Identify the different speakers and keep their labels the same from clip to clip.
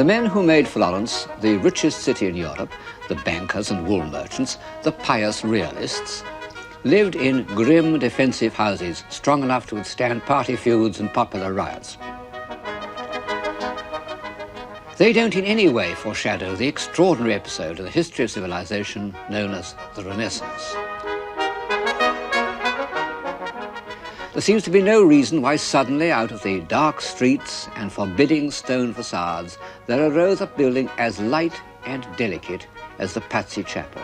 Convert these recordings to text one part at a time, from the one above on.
Speaker 1: men who made Florence the richest city in Europe, the bankers and wool merchants, the pious realists, lived in grim defensive houses strong enough to withstand party feuds and popular riots. They don't in any way foreshadow the extraordinary episode in the history of civilization known as the Renaissance. There seems to be no reason why suddenly out of the dark streets and forbidding stone facades there arose a building as light and delicate as the Patsy Chapel.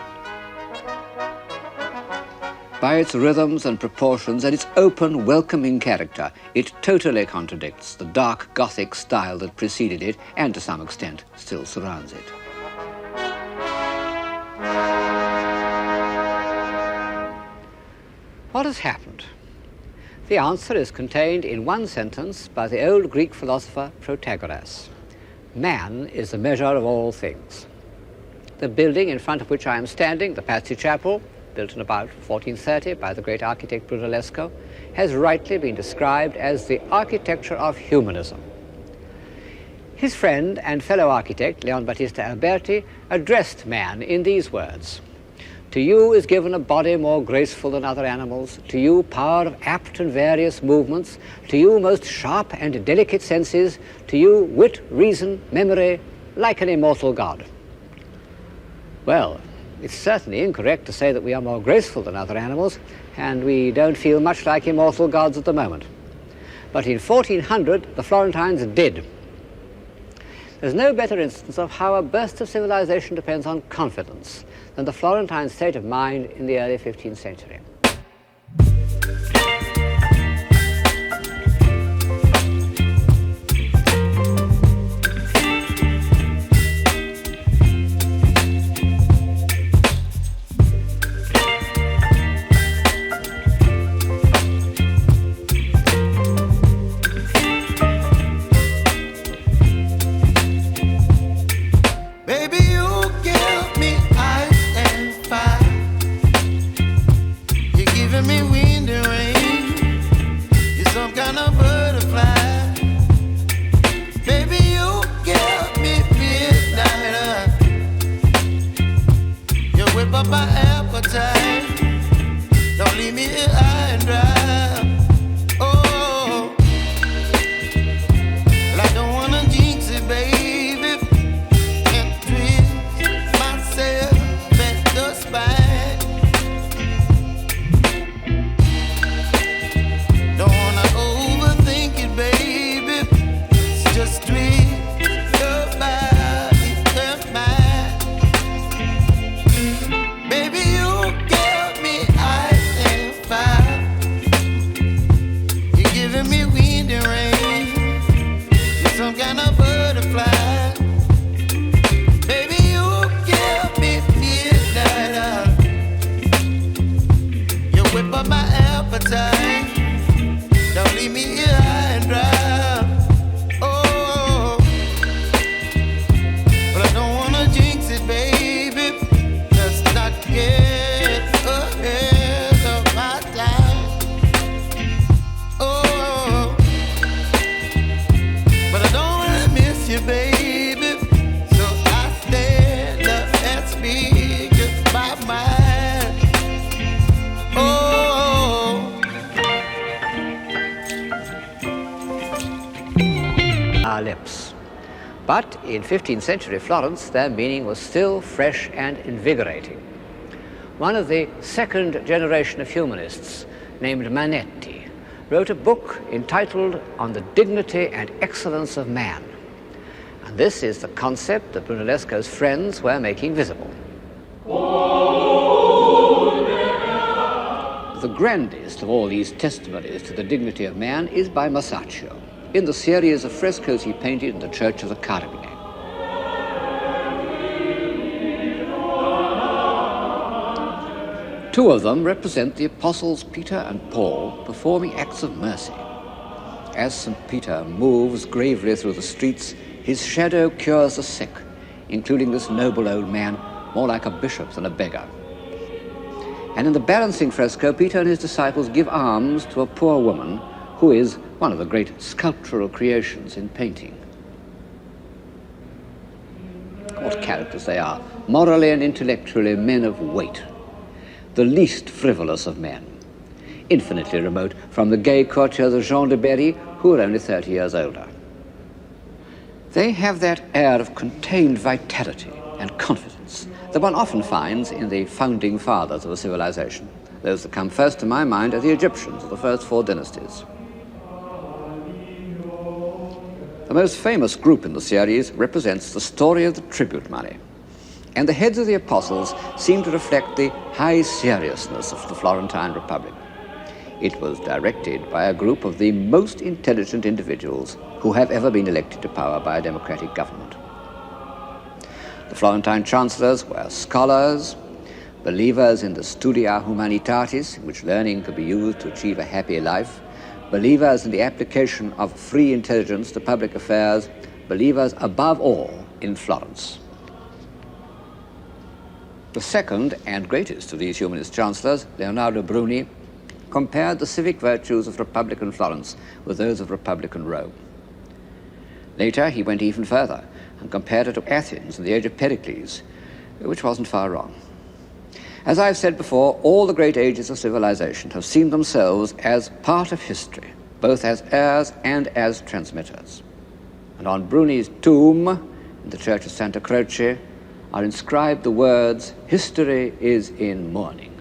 Speaker 1: By its rhythms and proportions and its open, welcoming character, it totally contradicts the dark Gothic style that preceded it and to some extent still surrounds it. What has happened? The answer is contained in one sentence by the old Greek philosopher Protagoras. Man is the measure of all things. The building in front of which I am standing, the Patsy Chapel, built in about 1430 by the great architect Brunellesco, has rightly been described as the architecture of humanism. His friend and fellow architect, Leon Battista Alberti, addressed man in these words: "To you is given a body more graceful than other animals, to you power of apt and various movements, to you most sharp and delicate senses, to you wit, reason, memory, like an immortal God." Well, it's certainly incorrect to say that we are more graceful than other animals, and we don't feel much like immortal gods at the moment. But in 1400, the Florentines did. There's no better instance of how a burst of civilization depends on confidence than the Florentine state of mind in the early 15th century. Lips. But in 15th century Florence, their meaning was still fresh and invigorating. One of the second generation of humanists, named Manetti, wrote a book entitled On the Dignity and Excellence of Man. And this is the concept that Brunellesco's friends were making visible. The grandest of all these testimonies to the dignity of man is by Masaccio, in the series of frescoes he painted in the Church of the Carmine. Two of them represent the apostles Peter and Paul performing acts of mercy. As St. Peter moves gravely through the streets, his shadow cures the sick, including this noble old man, more like a bishop than a beggar. And in the balancing fresco, Peter and his disciples give alms to a poor woman who is one of the great sculptural creations in painting. brilliant characters they are, morally and intellectually men of weight, the least frivolous of men, infinitely remote from the gay courtiers of Jean de Berry, who were only 30 years older. They have that air of contained vitality and confidence that one often finds in the founding fathers of a civilization. Those that come first to my mind are the Egyptians of the first 4 dynasties. The most famous group in the series represents the story of the tribute money, and the heads of the apostles seem to reflect the high seriousness of the Florentine Republic. It was directed by a group of the most intelligent individuals who have ever been elected to power by a democratic government. The Florentine chancellors were scholars, believers in the studia humanitatis, in which learning could be used to achieve a happy life, believers in the application of free intelligence to public affairs, believers above all in Florence. The second and greatest of these humanist chancellors, Leonardo Bruni, compared the civic virtues of Republican Florence with those of Republican Rome. Later, he went even further and compared it to Athens in the age of Pericles, which wasn't far wrong. As I've said before, all the great ages of civilization have seen themselves as part of history, both as heirs and as transmitters. And on Bruni's tomb in the church of Santa Croce are inscribed the words, "History is in mourning."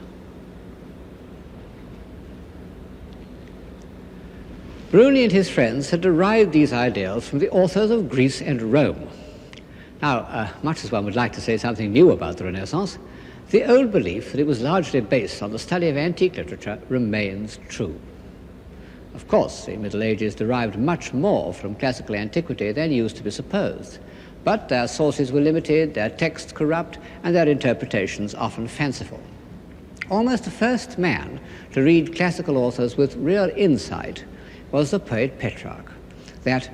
Speaker 1: Bruni and his friends had derived these ideals from the authors of Greece and Rome. Now, much as one would like to say something new about the Renaissance, the old belief that it was largely based on the study of antique literature remains true. Of course, the Middle Ages derived much more from classical antiquity than used to be supposed, but their sources were limited, their texts corrupt, and their interpretations often fanciful. Almost the first man to read classical authors with real insight was the poet Petrarch, that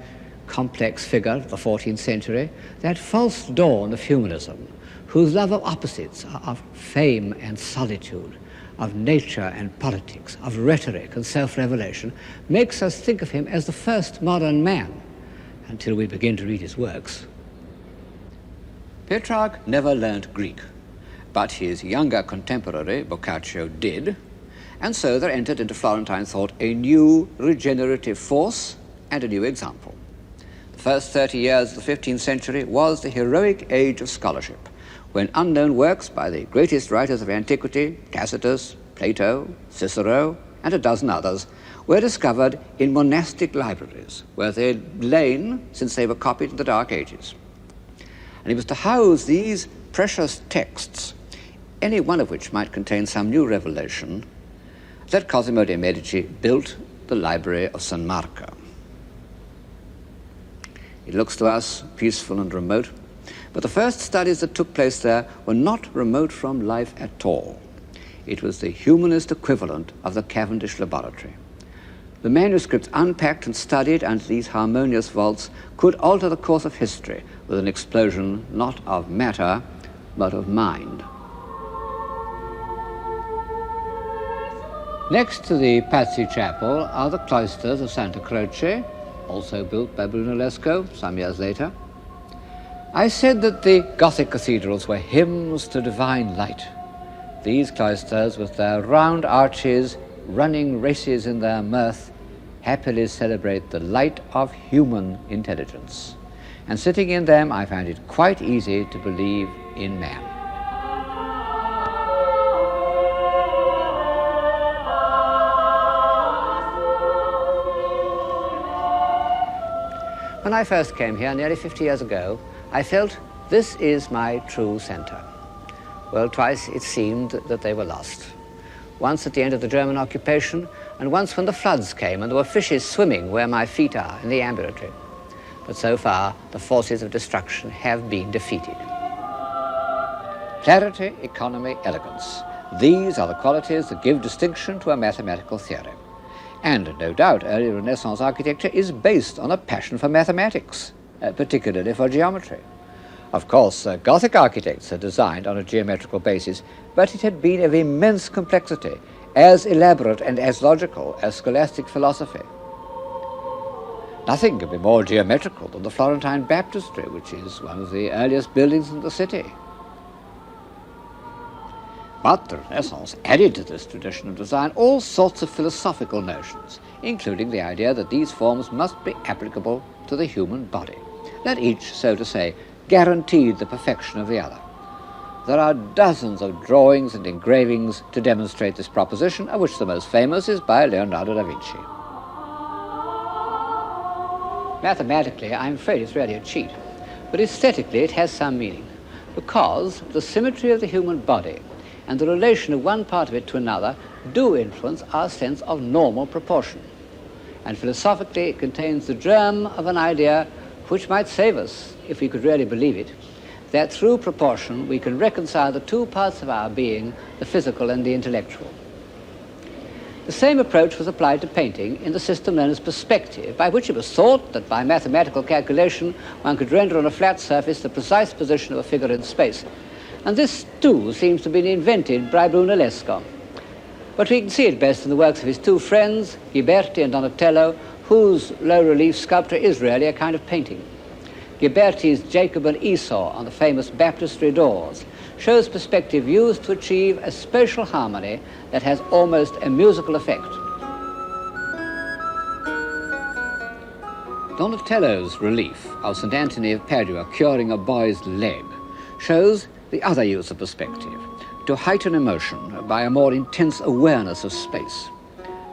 Speaker 1: complex figure of the 14th century, that false dawn of humanism, whose love of opposites, of fame and solitude, of nature and politics, of rhetoric and self-revelation, makes us think of him as the first modern man, until we begin to read his works. Petrarch never learned Greek, but his younger contemporary, Boccaccio, did, and so there entered into Florentine thought a new regenerative force and a new example. The first 30 years of the 15th century was the heroic age of scholarship, when unknown works by the greatest writers of antiquity, Tacitus, Plato, Cicero, and a dozen others, were discovered in monastic libraries, where they had lain since they were copied in the Dark Ages. And it was to house these precious texts, any one of which might contain some new revelation, that Cosimo de' Medici built the library of San Marco. It looks to us peaceful and remote, but the first studies that took place there were not remote from life at all. It was the humanist equivalent of the Cavendish laboratory. The manuscripts unpacked and studied under these harmonious vaults could alter the course of history with an explosion not of matter, but of mind. Next to the Pazzi Chapel are the cloisters of Santa Croce, also built by Brunellesco some years later. I said that the Gothic cathedrals were hymns to divine light. These cloisters, with their round arches, running races in their mirth, happily celebrate the light of human intelligence. And sitting in them, I found it quite easy to believe in man. When I first came here nearly 50 years ago, I felt this is my true center. Well, twice it seemed that they were lost. Once at the end of the German occupation, and once when the floods came and there were fishes swimming where my feet are in the ambulatory. But so far, the forces of destruction have been defeated. Clarity, economy, elegance. These are the qualities that give distinction to a mathematical theory. And no doubt early Renaissance architecture is based on a passion for mathematics, particularly for geometry. Of course, Gothic architects had designed on a geometrical basis, but it had been of immense complexity, as elaborate and as logical as scholastic philosophy. Nothing could be more geometrical than the Florentine baptistry, which is one of the earliest buildings in the city. But the Renaissance added to this tradition of design all sorts of philosophical notions, including the idea that these forms must be applicable to the human body, that each, so to say, guaranteed the perfection of the other. There are dozens of drawings and engravings to demonstrate this proposition, of which the most famous is by Leonardo da Vinci. Mathematically, I'm afraid it's really a cheat, but aesthetically it has some meaning, because the symmetry of the human body and the relation of one part of it to another do influence our sense of normal proportion. And philosophically, it contains the germ of an idea which might save us, if we could really believe it, that through proportion we can reconcile the two parts of our being, the physical and the intellectual. The same approach was applied to painting in the system known as perspective, by which it was thought that by mathematical calculation one could render on a flat surface the precise position of a figure in space. And this, too, seems to have been invented by Brunellesco. But we can see it best in the works of his two friends, Ghiberti and Donatello, whose low-relief sculpture is really a kind of painting. Ghiberti's Jacob and Esau on the famous baptistry doors shows perspective used to achieve a spatial harmony that has almost a musical effect. Donatello's relief of St. Anthony of Padua curing a boy's leg shows the other use of perspective, to heighten emotion by a more intense awareness of space.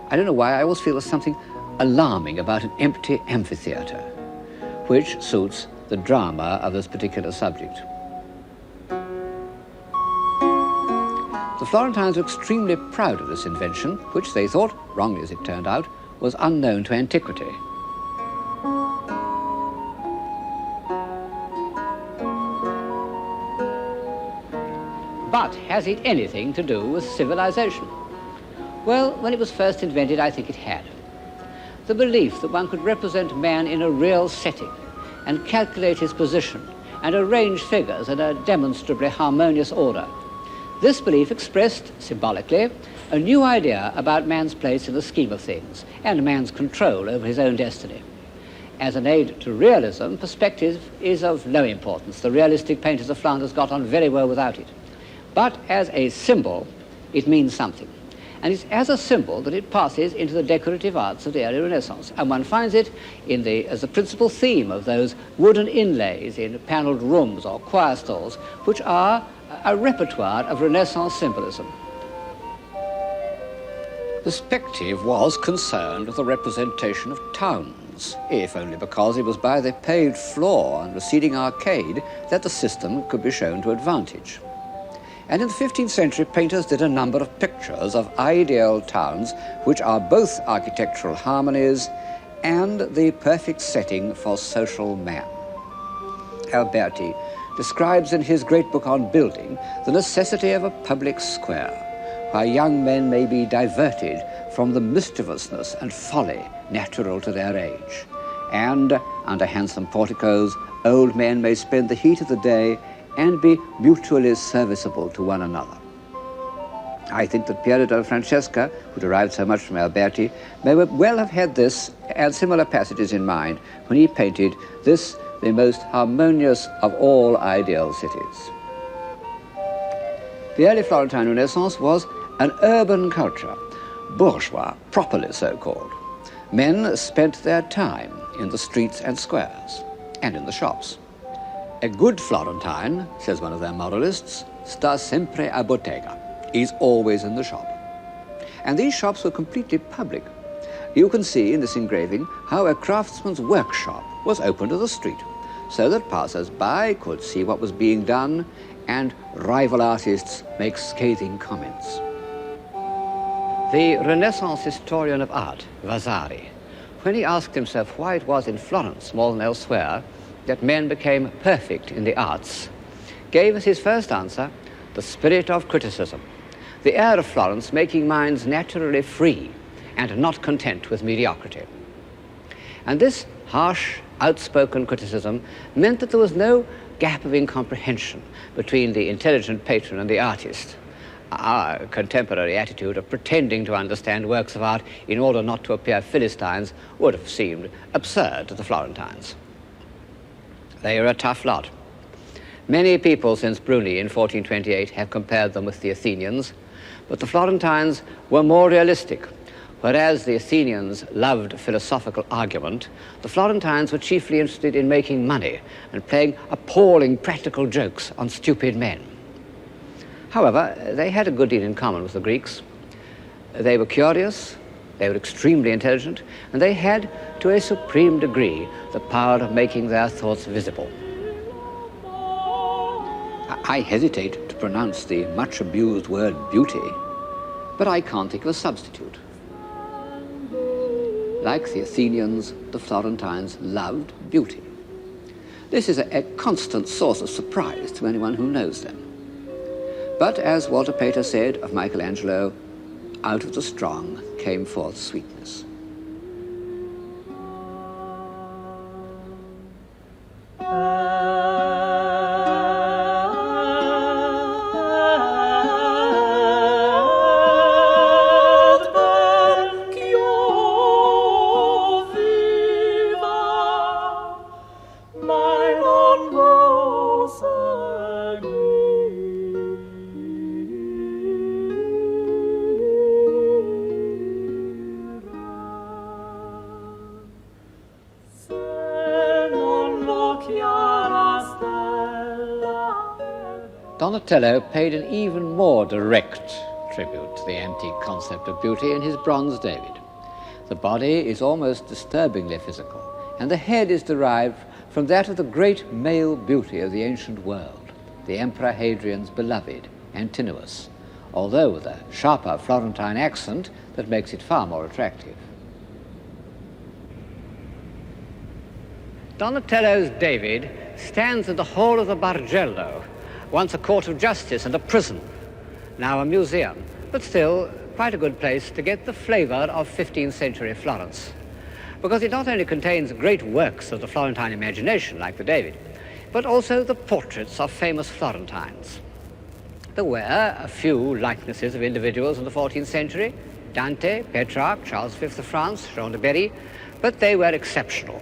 Speaker 1: I don't know why, I always feel there's something alarming about an empty amphitheatre, which suits the drama of this particular subject. The Florentines were extremely proud of this invention, which they thought, wrongly as it turned out, was unknown to antiquity. But has it anything to do with civilization? Well, when it was first invented, I think it had. The belief that one could represent man in a real setting and calculate his position and arrange figures in a demonstrably harmonious order. This belief expressed, symbolically, a new idea about man's place in the scheme of things and man's control over his own destiny. As an aid to realism, perspective is of no importance. The realistic painters of Flanders got on very well without it. But as a symbol, it means something. And it's as a symbol that it passes into the decorative arts of the early Renaissance. And one finds it as the principal theme of those wooden inlays in panelled rooms or choir stalls, which are a repertoire of Renaissance symbolism. Perspective was concerned with the representation of towns, if only because it was by the paved floor and receding arcade that the system could be shown to advantage. And in the 15th century, painters did a number of pictures of ideal towns which are both architectural harmonies and the perfect setting for social man. Alberti describes in his great book on building the necessity of a public square, where young men may be diverted from the mischievousness and folly natural to their age. And under handsome porticos, old men may spend the heat of the day and be mutually serviceable to one another. I think that Piero della Francesca, who derived so much from Alberti, may well have had this and similar passages in mind when he painted this, the most harmonious of all ideal cities. The early Florentine Renaissance was an urban culture, bourgeois, properly so-called. Men spent their time in the streets and squares, and in the shops. A good Florentine, says one of their moralists, sta sempre a bottega, is always in the shop. And these shops were completely public. You can see in this engraving how a craftsman's workshop was open to the street, so that passers-by could see what was being done and rival artists make scathing comments. The Renaissance historian of art, Vasari, when he asked himself why it was in Florence more than elsewhere that men became perfect in the arts, gave as his first answer the spirit of criticism, the air of Florence making minds naturally free and not content with mediocrity. And this harsh, outspoken criticism meant that there was no gap of incomprehension between the intelligent patron and the artist. Our contemporary attitude of pretending to understand works of art in order not to appear Philistines would have seemed absurd to the Florentines. They are a tough lot. Many people since Bruni in 1428 have compared them with the Athenians, but the Florentines were more realistic. Whereas the Athenians loved philosophical argument, the Florentines were chiefly interested in making money and playing appalling practical jokes on stupid men. However, they had a good deal in common with the Greeks. They were curious, they were extremely intelligent, and they had, to a supreme degree, the power of making their thoughts visible. I hesitate to pronounce the much abused word beauty, but I can't think of a substitute. Like the Athenians, the Florentines loved beauty. This is a constant source of surprise to anyone who knows them. But as Walter Pater said of Michelangelo, out of the strong came forth sweetness. Donatello paid an even more direct tribute to the antique concept of beauty in his bronze David. The body is almost disturbingly physical, and the head is derived from that of the great male beauty of the ancient world, the Emperor Hadrian's beloved, Antinous, although with a sharper Florentine accent that makes it far more attractive. Donatello's David stands in the hall of the Bargello, once a court of justice and a prison, now a museum, but still quite a good place to get the flavor of 15th century Florence, because it not only contains great works of the Florentine imagination, like the David, but also the portraits of famous Florentines. There were a few likenesses of individuals in the 14th century, Dante, Petrarch, Charles V of France, Jean de Berry, but they were exceptional.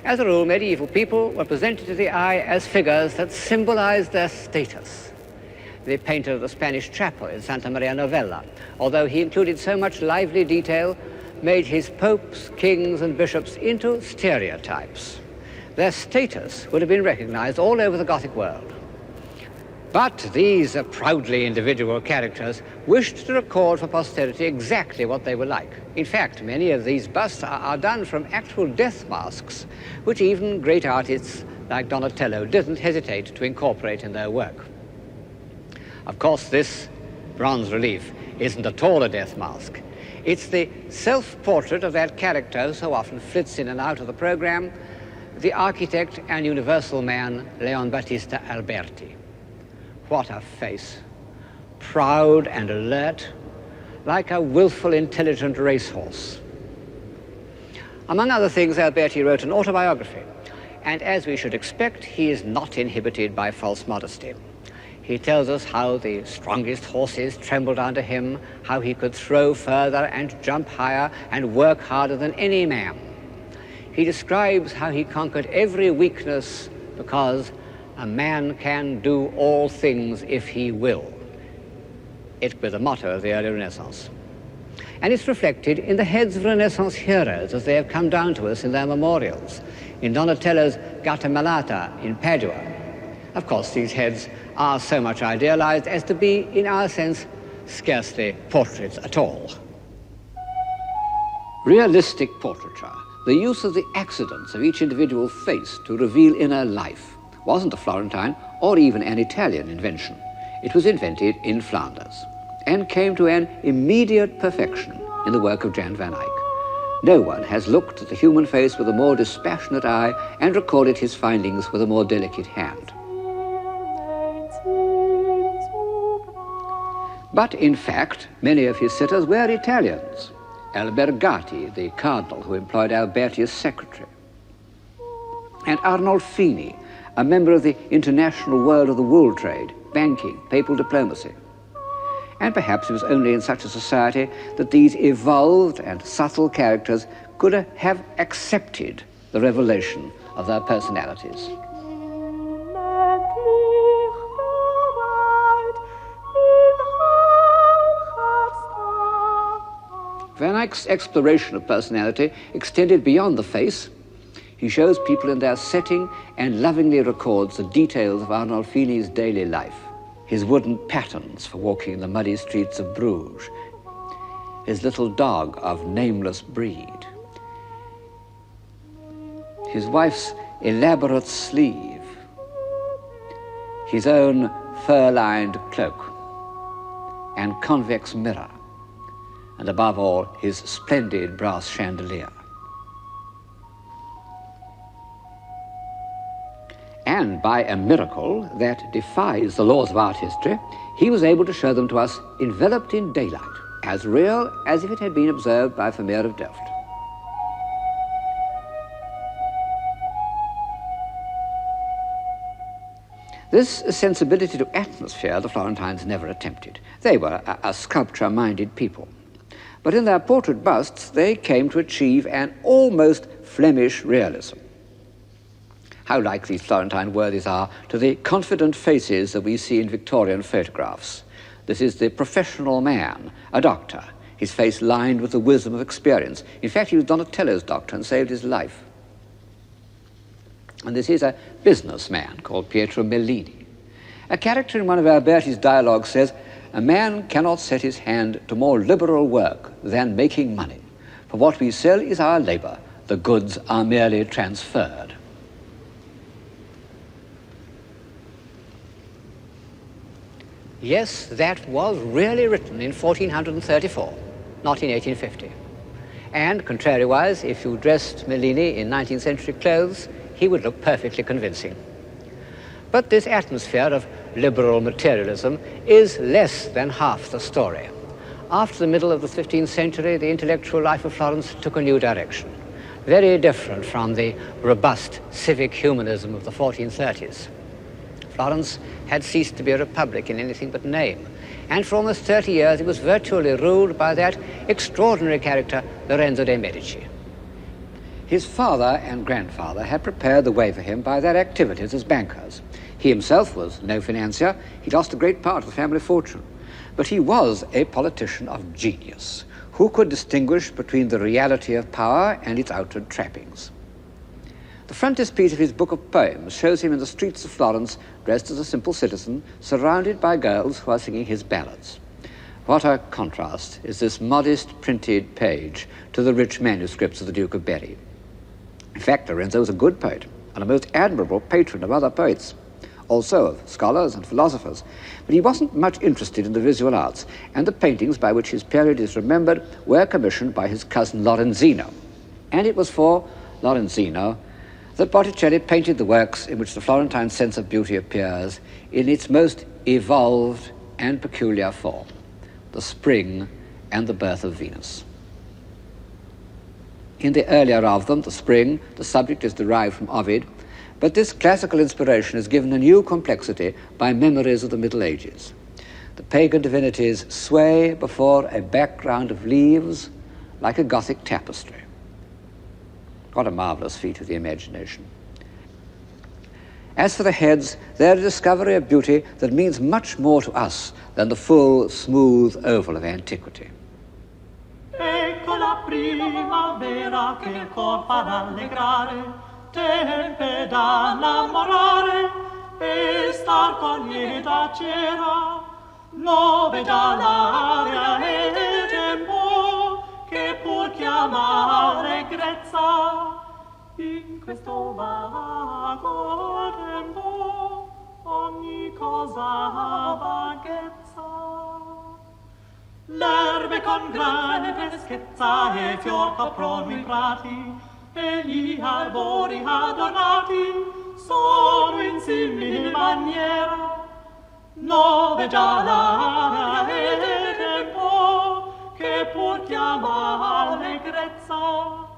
Speaker 1: As a rule, medieval people were presented to the eye as figures that symbolized their status. The painter of the Spanish chapel in Santa Maria Novella, although he included so much lively detail, made his popes, kings, and bishops into stereotypes. Their status would have been recognized all over the Gothic world. But these proudly individual characters wished to record for posterity exactly what they were like. In fact, many of these busts are done from actual death masks, which even great artists like Donatello didn't hesitate to incorporate in their work. Of course, this bronze relief isn't at all a death mask. It's the self-portrait of that character who so often flits in and out of the program, the architect and universal man, Leon Battista Alberti. What a face, proud and alert, like a willful, intelligent racehorse. Among other things, Alberti wrote an autobiography, and as we should expect, he is not inhibited by false modesty. He tells us how the strongest horses trembled under him, how he could throw further and jump higher and work harder than any man. He describes how he conquered every weakness because a man can do all things if he will. It was the motto of the early Renaissance. And it's reflected in the heads of Renaissance heroes as they have come down to us in their memorials, in Donatello's Gattamelata in Padua. Of course, these heads are so much idealized as to be, in our sense, scarcely portraits at all. Realistic portraiture, the use of the accidents of each individual face to reveal inner life, wasn't a Florentine or even an Italian invention. It was invented in Flanders and came to an immediate perfection in the work of Jan van Eyck. No one has looked at the human face with a more dispassionate eye and recorded his findings with a more delicate hand. But in fact, many of his sitters were Italians. Albergati, the cardinal who employed Alberti as secretary, and Arnolfini, a member of the international world of the wool trade, banking, papal diplomacy. And perhaps it was only in such a society that these evolved and subtle characters could have accepted the revelation of their personalities. Van Eyck's exploration of personality extended beyond the face. He shows people in their setting and lovingly records the details of Arnolfini's daily life. His wooden patterns for walking in the muddy streets of Bruges, his little dog of nameless breed, his wife's elaborate sleeve, his own fur-lined cloak and convex mirror, and above all, his splendid brass chandelier. And by a miracle that defies the laws of art history, he was able to show them to us enveloped in daylight, as real as if it had been observed by Vermeer of Delft. This sensibility to atmosphere the Florentines never attempted. They were a sculpture-minded people. But in their portrait busts, they came to achieve an almost Flemish realism. How like these Florentine worthies are to the confident faces that we see in Victorian photographs. This is the professional man, a doctor, his face lined with the wisdom of experience. In fact, he was Donatello's doctor and saved his life. And this is a businessman called Pietro Mellini. A character in one of Alberti's dialogues says, "A man cannot set his hand to more liberal work than making money. For what we sell is our labor. The goods are merely transferred." Yes, that was really written in 1434, not in 1850. And contrariwise, if you dressed Mellini in 19th century clothes, he would look perfectly convincing. But this atmosphere of liberal materialism is less than half the story. After the middle of the 15th century, the intellectual life of Florence took a new direction, very different from the robust civic humanism of the 1430s. Florence had ceased to be a republic in anything but name, and for almost 30 years it was virtually ruled by that extraordinary character, Lorenzo de' Medici. His father and grandfather had prepared the way for him by their activities as bankers. He himself was no financier. He lost a great part of the family fortune. But he was a politician of genius who could distinguish between the reality of power and its outward trappings. The frontispiece of his book of poems shows him in the streets of Florence, dressed as a simple citizen, surrounded by girls who are singing his ballads. What a contrast is this modest printed page to the rich manuscripts of the Duke of Berry. In fact, Lorenzo was a good poet and a most admirable patron of other poets, also of scholars and philosophers, but he wasn't much interested in the visual arts, and the paintings by which his period is remembered were commissioned by his cousin Lorenzino. And it was for Lorenzino that Botticelli painted the works in which the Florentine sense of beauty appears in its most evolved and peculiar form, the Spring and the Birth of Venus. In the earlier of them, the Spring, the subject is derived from Ovid, but this classical inspiration is given a new complexity by memories of the Middle Ages. The pagan divinities sway before a background of leaves like a Gothic tapestry. What a marvelous feat of the imagination. As for the heads, they're a discovery of beauty that means much more to us than the full, smooth oval of antiquity.
Speaker 2: Ecco la primavera che il cor fa rallegrare, tempe da innamorare e star con lieta cera, nuove già l'aria e tempo che pur chiama allegrezza. In questo vago tempo ogni cosa ha vaghezza. L'erbe con grande freschezza e fior coprono i prati, e gli albori adornati sono in simil maniera. Nove già l'aria e tempo che pur chiama allegrezza.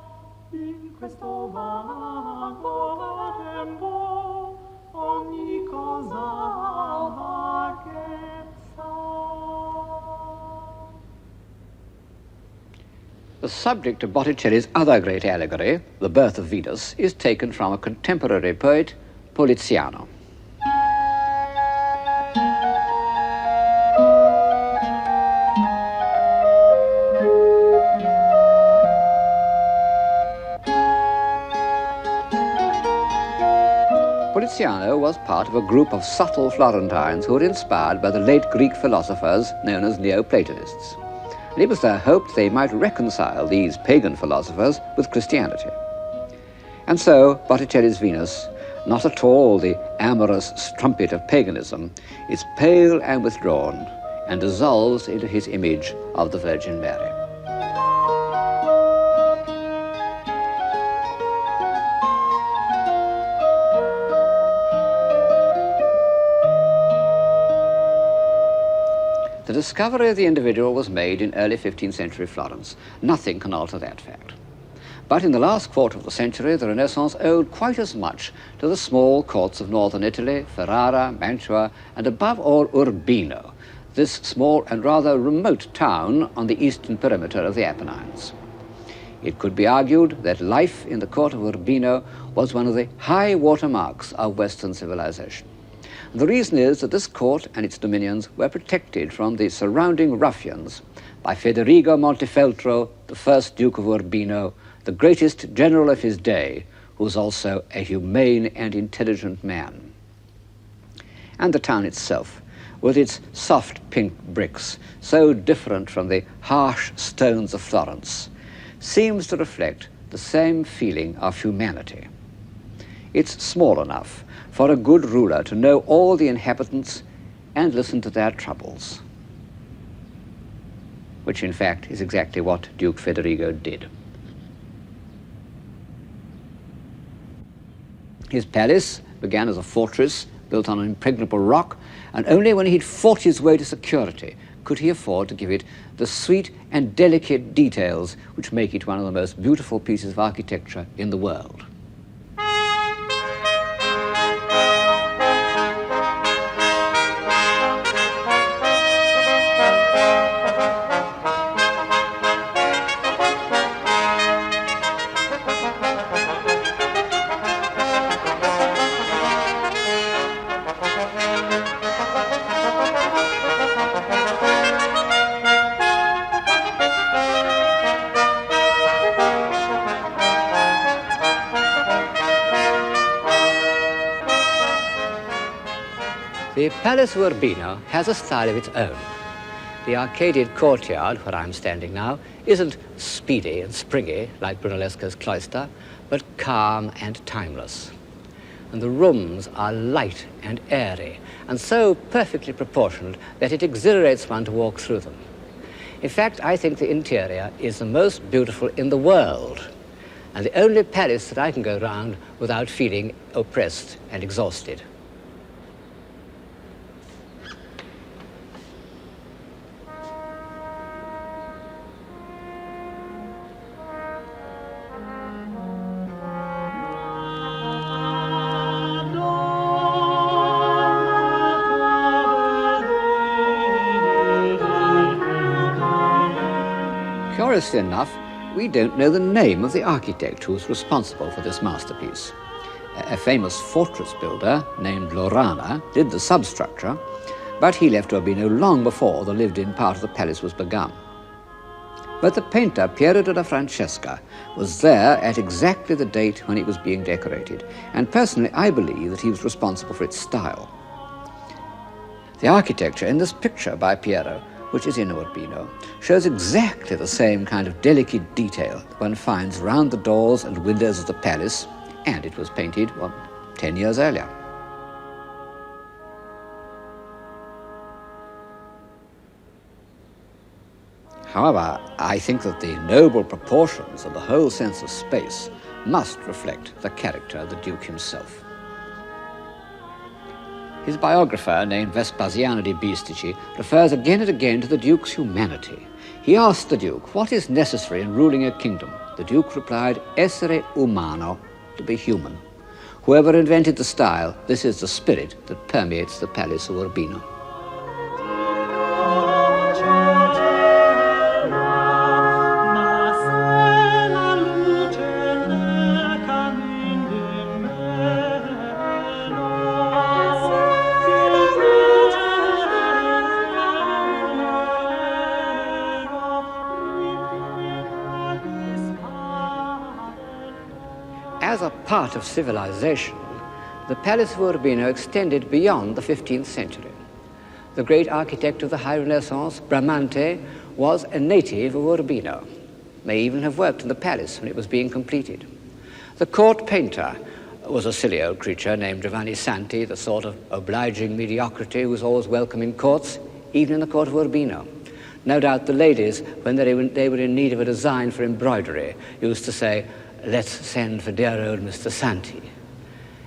Speaker 2: In questo vago tempo ogni cosa ha vaghezza.
Speaker 1: The subject of Botticelli's other great allegory, The Birth of Venus, is taken from a contemporary poet, Poliziano. Poliziano was part of a group of subtle Florentines who were inspired by the late Greek philosophers known as Neoplatonists. And it was their hope they might reconcile these pagan philosophers with Christianity. And so Botticelli's Venus, not at all the amorous strumpet of paganism, is pale and withdrawn and dissolves into his image of the Virgin Mary. The discovery of the individual was made in early 15th century Florence. Nothing can alter that fact. But in the last quarter of the century, the Renaissance owed quite as much to the small courts of northern Italy, Ferrara, Mantua, and above all Urbino, this small and rather remote town on the eastern perimeter of the Apennines. It could be argued that life in the court of Urbino was one of the high water marks of Western civilization. The reason is that this court and its dominions were protected from the surrounding ruffians by Federigo Montefeltro, the first Duke of Urbino, the greatest general of his day, who was also a humane and intelligent man. And the town itself, with its soft pink bricks, so different from the harsh stones of Florence, seems to reflect the same feeling of humanity. It's small enough for a good ruler to know all the inhabitants and listen to their troubles, which in fact is exactly what Duke Federigo did. His palace began as a fortress built on an impregnable rock, and only when he'd fought his way to security could he afford to give it the sweet and delicate details which make it one of the most beautiful pieces of architecture in the world. The Palace of Urbino has a style of its own. The arcaded courtyard, where I'm standing now, isn't speedy and springy like Brunellesco's cloister, but calm and timeless. And the rooms are light and airy, and so perfectly proportioned that it exhilarates one to walk through them. In fact, I think the interior is the most beautiful in the world, and the only palace that I can go round without feeling oppressed and exhausted. Curiously enough, we don't know the name of the architect who was responsible for this masterpiece. A famous fortress builder named Lorana did the substructure, but he left Urbino long before the lived-in part of the palace was begun. But the painter Piero della Francesca was there at exactly the date when it was being decorated, and personally I believe that he was responsible for its style. The architecture in this picture by Piero, which is in Urbino, shows exactly the same kind of delicate detail one finds round the doors and windows of the palace, and it was painted, 10 years earlier. However, I think that the noble proportions and the whole sense of space must reflect the character of the Duke himself. His biographer, named Vespasiano di Bistici, refers again and again to the Duke's humanity. He asked the Duke, what is necessary in ruling a kingdom? The Duke replied, essere umano, to be human. Whoever invented the style, this is the spirit that permeates the Palace of Urbino. As a part of civilization, the Palace of Urbino extended beyond the 15th century. The great architect of the High Renaissance, Bramante, was a native of Urbino, may even have worked in the palace when it was being completed. The court painter was a silly old creature named Giovanni Santi, the sort of obliging mediocrity who was always welcome in courts, even in the court of Urbino. No doubt the ladies, when they were in need of a design for embroidery, used to say, "Let's send for dear old Mr. Santi."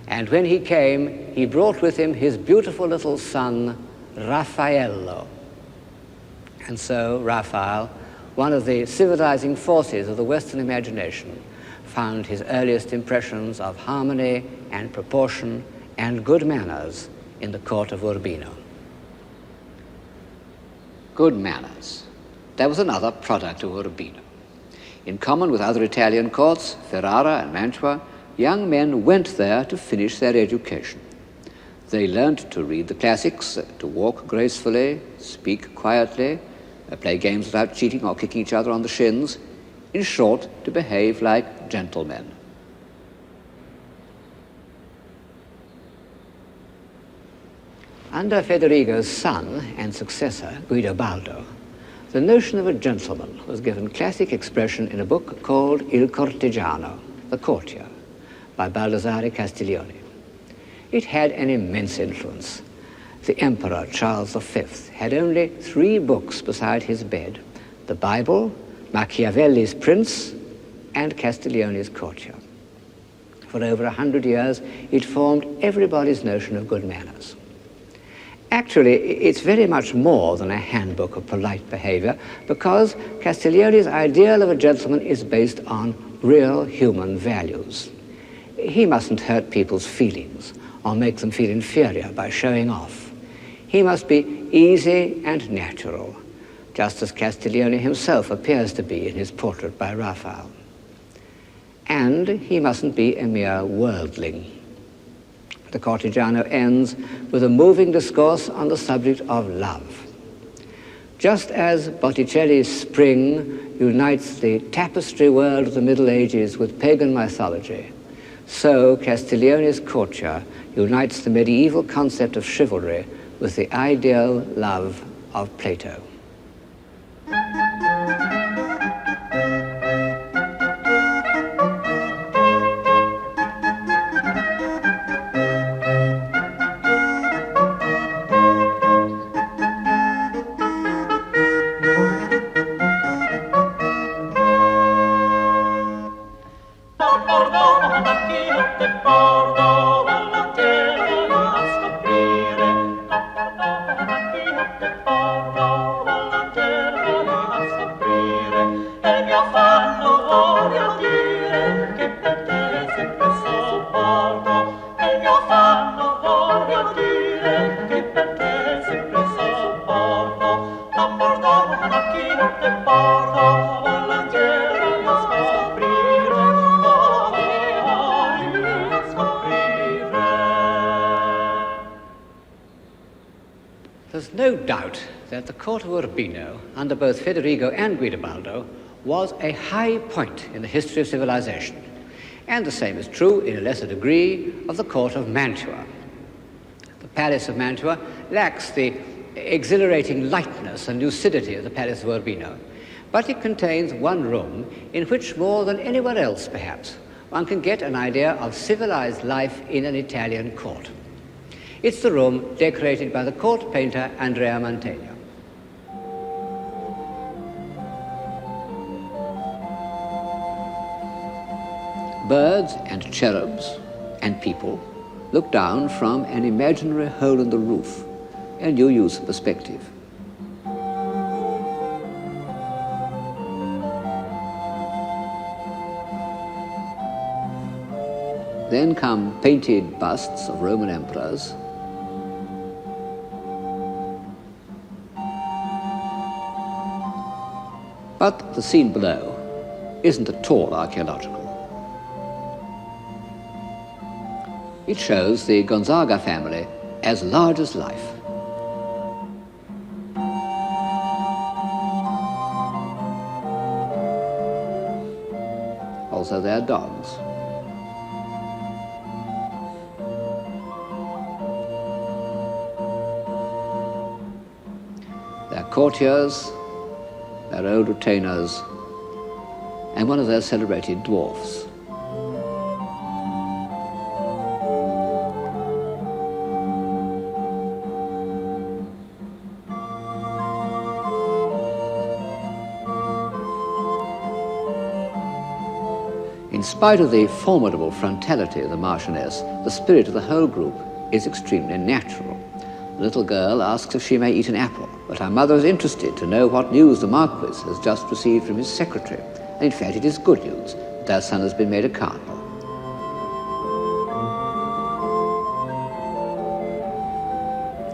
Speaker 1: And when he came, he brought with him his beautiful little son, Raffaello. And so Raphael, one of the civilizing forces of the Western imagination, found his earliest impressions of harmony and proportion and good manners in the court of Urbino. Good manners. That was another product of Urbino. In common with other Italian courts, Ferrara and Mantua, young men went there to finish their education. They learned to read the classics, to walk gracefully, speak quietly, play games without cheating or kicking each other on the shins. In short, to behave like gentlemen. Under Federigo's son and successor, Guidobaldo, the notion of a gentleman was given classic expression in a book called Il Cortigiano, The Courtier, by Baldassare Castiglione. It had an immense influence. The Emperor Charles V had only 3 books beside his bed: the Bible, Machiavelli's Prince, and Castiglione's Courtier. For over 100 years, it formed everybody's notion of good manners. Actually, it's very much more than a handbook of polite behavior, because Castiglione's ideal of a gentleman is based on real human values. He mustn't hurt people's feelings or make them feel inferior by showing off. He must be easy and natural, just as Castiglione himself appears to be in his portrait by Raphael. And he mustn't be a mere worldling. The Cortigiano ends with a moving discourse on the subject of love. Just as Botticelli's Spring unites the tapestry world of the Middle Ages with pagan mythology, so Castiglione's Courtier unites the medieval concept of chivalry with the ideal love of Plato. There's no doubt that the court of Urbino, under both Federigo and Guidobaldo, was a high point in the history of civilization. And the same is true, in a lesser degree, of the court of Mantua. The Palace of Mantua lacks the exhilarating lightness and lucidity of the Palace of Urbino, but it contains one room in which, more than anywhere else perhaps, one can get an idea of civilized life in an Italian court. It's the room decorated by the court painter Andrea Mantegna. Birds and cherubs and people look down from an imaginary hole in the roof, a new use of perspective. Then come painted busts of Roman emperors, but the scene below isn't at all archaeological. It shows the Gonzaga family as large as life. Also their dogs. courtiers, their old retainers, and one of their celebrated dwarfs. In spite of the formidable frontality of the Marchioness, the spirit of the whole group is extremely natural. The little girl asks if she may eat an apple, but her mother is interested to know what news the Marquis has just received from his secretary, and in fact it is good news that their son has been made a cardinal.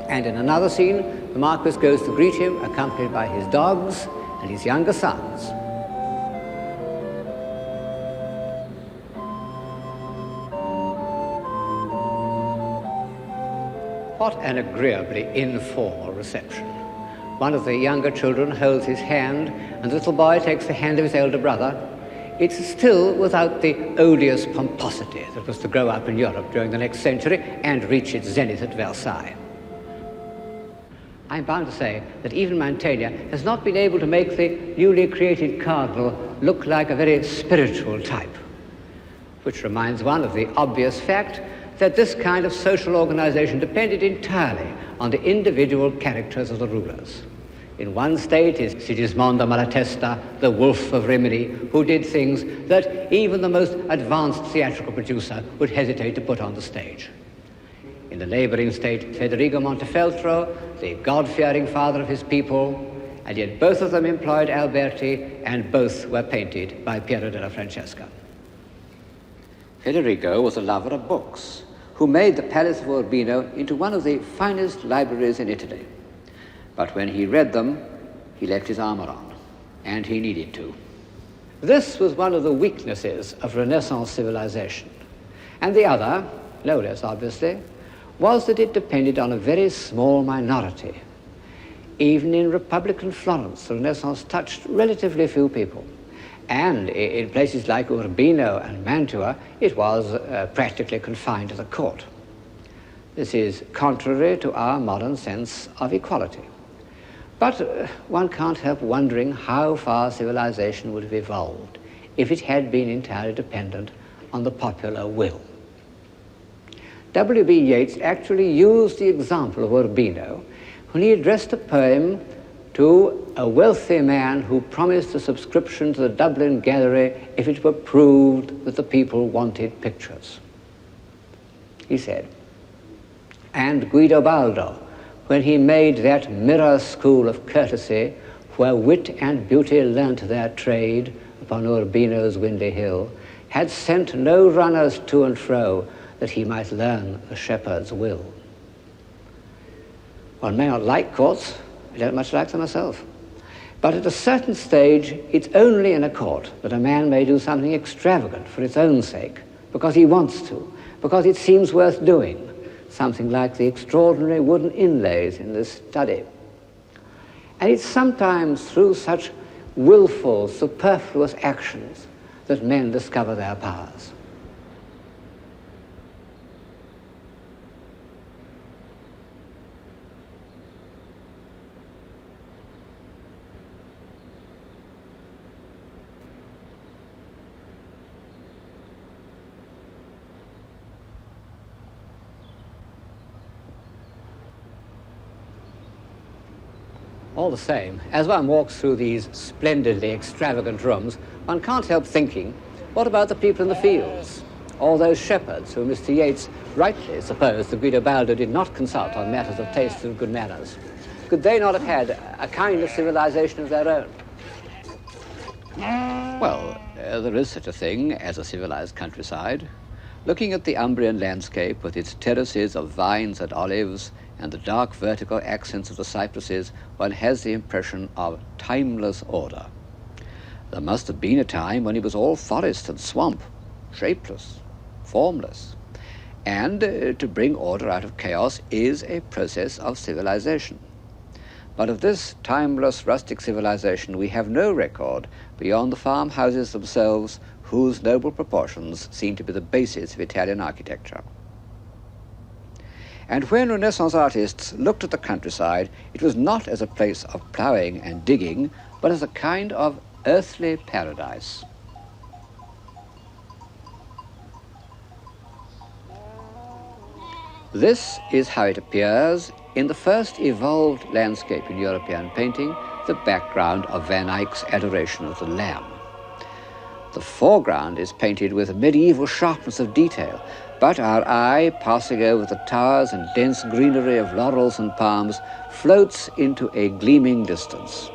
Speaker 1: And in another scene, the Marquis goes to greet him, accompanied by his dogs and his younger sons. What an agreeably informal reception. One of the younger children holds his hand, and the little boy takes the hand of his elder brother. It's still without the odious pomposity that was to grow up in Europe during the next century and reach its zenith at Versailles. I'm bound to say that even Mantegna has not been able to make the newly created cardinal look like a very spiritual type, which reminds one of the obvious fact that this kind of social organization depended entirely on the individual characters of the rulers. In one state is Sigismondo Malatesta, the wolf of Rimini, who did things that even the most advanced theatrical producer would hesitate to put on the stage. In the laboring state, Federico Montefeltro, the God-fearing father of his people, and yet both of them employed Alberti, and both were painted by Piero della Francesca. Federico was a lover of books, who made the Palace of Urbino into one of the finest libraries in Italy. But when he read them, he left his armor on, and he needed to. This was one of the weaknesses of Renaissance civilization. And the other, no less obviously, was that it depended on a very small minority. Even in Republican Florence, the Renaissance touched relatively few people. And in places like Urbino and Mantua, it was practically confined to the court. This is contrary to our modern sense of equality. But one can't help wondering how far civilization would have evolved if it had been entirely dependent on the popular will. W.B. Yeats actually used the example of Urbino when he addressed a poem to a wealthy man who promised a subscription to the Dublin Gallery if it were proved that the people wanted pictures. He said, and Guidobaldo, when he made that mirror school of courtesy where wit and beauty learnt their trade upon Urbino's windy hill, had sent no runners to and fro that he might learn the shepherd's will. One may not like courts, I don't much like them myself. But at a certain stage, it's only in a court that a man may do something extravagant for its own sake, because he wants to, because it seems worth doing, something like the extraordinary wooden inlays in this study. And it's sometimes through such willful, superfluous actions that men discover their powers. All the same, as one walks through these splendidly extravagant rooms, one can't help thinking, what about the people in the fields? All those shepherds who Mr. Yeats rightly supposed that Guidobaldo did not consult on matters of taste and good manners. Could they not have had a kind of civilization of their own? Well, there is such a thing as a civilized countryside. Looking at the Umbrian landscape with its terraces of vines and olives and the dark vertical accents of the cypresses, one has the impression of timeless order. There must have been a time when it was all forest and swamp, shapeless, formless. And to bring order out of chaos is a process of civilization. But of this timeless rustic civilization we have no record beyond the farmhouses themselves, whose noble proportions seem to be the basis of Italian architecture. And when Renaissance artists looked at the countryside, it was not as a place of ploughing and digging, but as a kind of earthly paradise. This is how it appears in the first evolved landscape in European painting, the background of Van Eyck's Adoration of the Lamb. The foreground is painted with a medieval sharpness of detail, but our eye, passing over the towers and dense greenery of laurels and palms, floats into a gleaming distance.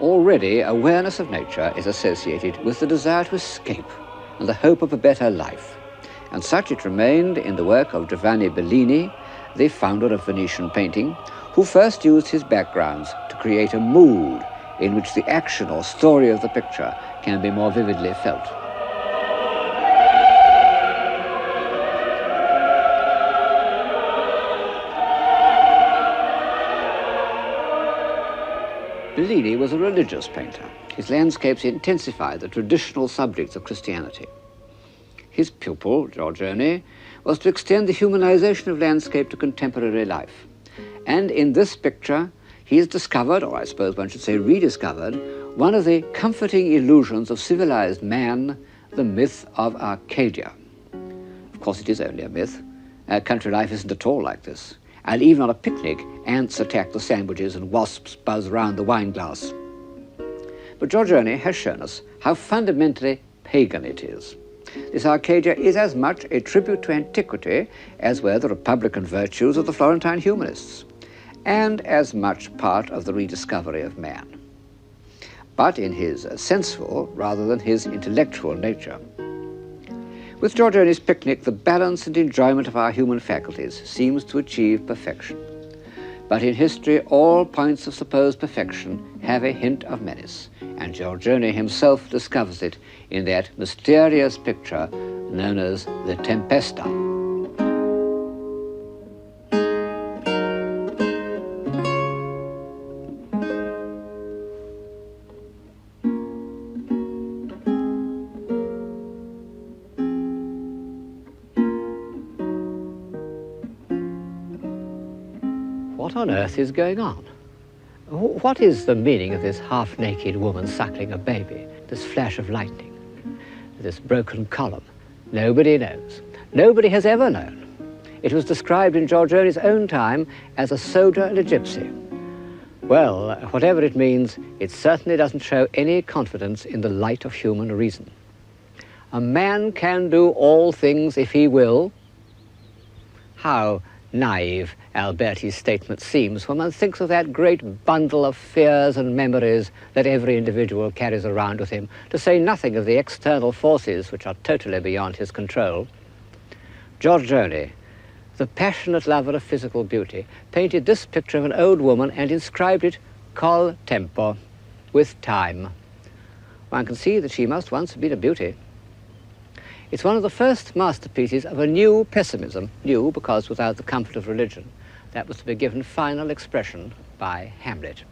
Speaker 1: Already, awareness of nature is associated with the desire to escape and the hope of a better life. And such it remained in the work of Giovanni Bellini, the founder of Venetian painting, who first used his backgrounds to create a mood in which the action or story of the picture can be more vividly felt. Bellini was a religious painter. His landscapes intensified the traditional subjects of Christianity. His pupil, Giorgione, was to extend the humanization of landscape to contemporary life. And in this picture, he has discovered, or I suppose one should say rediscovered, one of the comforting illusions of civilized man, the myth of Arcadia. Of course, it is only a myth. Country life isn't at all like this. And even on a picnic, ants attack the sandwiches and wasps buzz round the wine glass. But Giorgione has shown us how fundamentally pagan it is. This Arcadia is as much a tribute to antiquity as were the republican virtues of the Florentine humanists, and as much part of the rediscovery of man, but in his sensual rather than his intellectual nature. With Giorgione's picnic, the balance and enjoyment of our human faculties seems to achieve perfection. But in history, all points of supposed perfection have a hint of menace, and Giorgione himself discovers it in that mysterious picture known as the Tempesta. What on earth is going on? What is the meaning of this half-naked woman suckling a baby, this flash of lightning, this broken column? Nobody knows. Nobody has ever known. It was described in Giorgione's own time as a soldier and a gypsy. Well, whatever it means, it certainly doesn't show any confidence in the light of human reason. A man can do all things if he will. How naive Alberti's statement seems when one thinks of that great bundle of fears and memories that every individual carries around with him, to say nothing of the external forces which are totally beyond his control. Giorgione, the passionate lover of physical beauty, painted this picture of an old woman and inscribed it col tempo, with time. One can see that she must once have been a beauty. It's one of the first masterpieces of a new pessimism, new because without the comfort of religion, that was to be given final expression by Hamlet.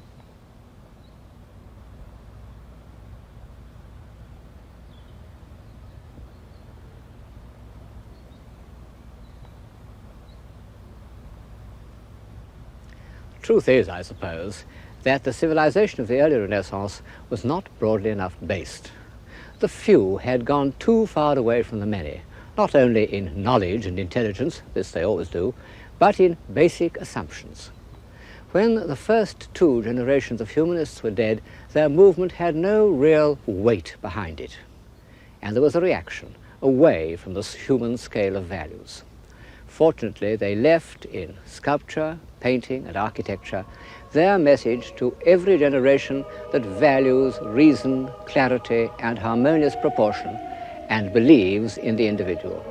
Speaker 1: Truth is, I suppose, that the civilization of the early Renaissance was not broadly enough based. The few had gone too far away from the many, not only in knowledge and intelligence, this they always do, but in basic assumptions. When the first two generations of humanists were dead, their movement had no real weight behind it. And there was a reaction away from the human scale of values. Fortunately, they left in sculpture, painting, and architecture their message to every generation that values reason, clarity, and harmonious proportion, and believes in the individual.